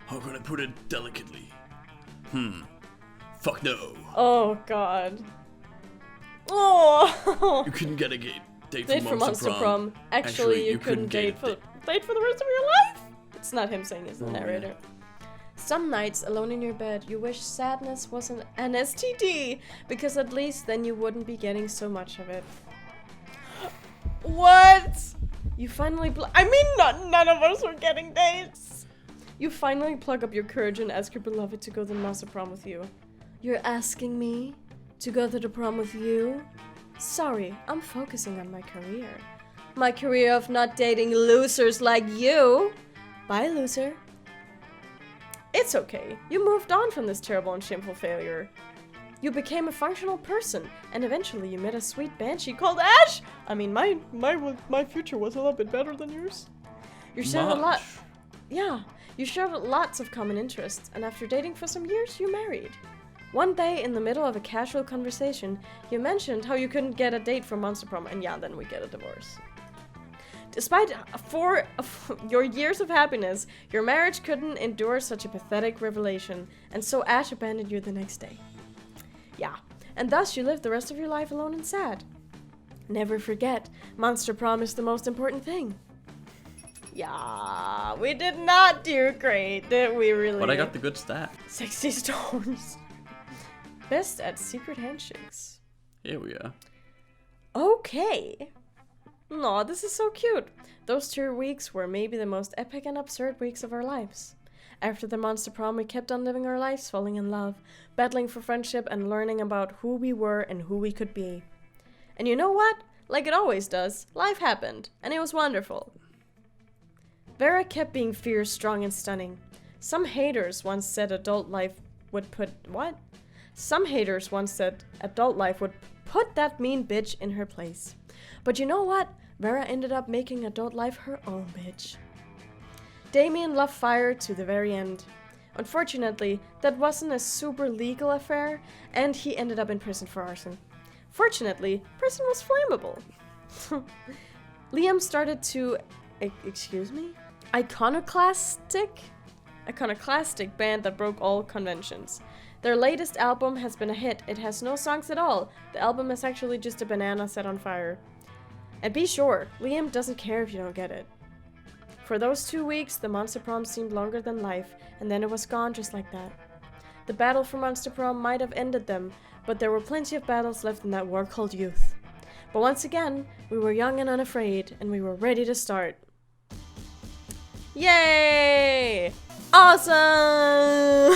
How can I put it delicately? Fuck no. Oh, God. Oh! You couldn't get a date Date for for Monster Prom. Actually, you couldn't date for the rest of your life? It's not him saying, it's the narrator. Some nights, alone in your bed, you wish sadness wasn't an STD, because at least then you wouldn't be getting so much of it. What? You finally none of us were getting dates. You finally plug up your courage and ask your beloved to go to the Monster Prom with you. You're asking me to go to the prom with you? Sorry, I'm focusing on my career. My career of not dating losers like you. Bye, loser. It's okay. You moved on from this terrible and shameful failure. You became a functional person, and eventually you met a sweet banshee called Ash! I mean, my future was a little bit better than yours. You're still a lot... yeah, you shared lots of common interests, and after dating for some years, you married. One day, in the middle of a casual conversation, you mentioned how you couldn't get a date for Monster Prom, and yeah, then we get a divorce. Despite 4 of your years of happiness, your marriage couldn't endure such a pathetic revelation, and so Ash abandoned you the next day. Yeah, and thus you lived the rest of your life alone and sad. Never forget, Monster Prom is the most important thing. Yeah, we did not do great, did we really? But I got the good stat. 60 stones. Best at secret handshakes. Here we are. Okay. Aw, this is so cute. Those 2 weeks were maybe the most epic and absurd weeks of our lives. After the Monster Prom, we kept on living our lives, falling in love, battling for friendship, and learning about who we were and who we could be. And you know what? Like it always does, life happened, and it was wonderful. Vera kept being fierce, strong, and stunning. Some haters once said adult life would put... What? Some haters once said adult life would put that mean bitch in her place. But you know what? Vera ended up making adult life her own bitch. Damien loved fire to the very end. Unfortunately, that wasn't a super legal affair, and he ended up in prison for arson. Fortunately, prison was flammable. Liam started to... Excuse me? Iconoclastic band that broke all conventions. Their latest album has been a hit. It has no songs at all. The album is actually just a banana set on fire. And be sure, Liam doesn't care if you don't get it. For those 2 weeks, the Monster Prom seemed longer than life, and then it was gone just like that. The battle for Monster Prom might have ended them, but there were plenty of battles left in that war called youth. But once again, we were young and unafraid, and we were ready to start. Yay! Awesome!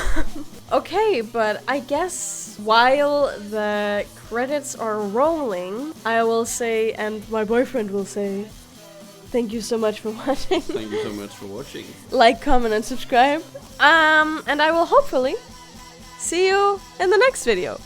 Okay, but I guess while the credits are rolling, I will say, and my boyfriend will say, thank you so much for watching. Thank you so much for watching. Like, comment, and subscribe. And I will hopefully see you in the next video.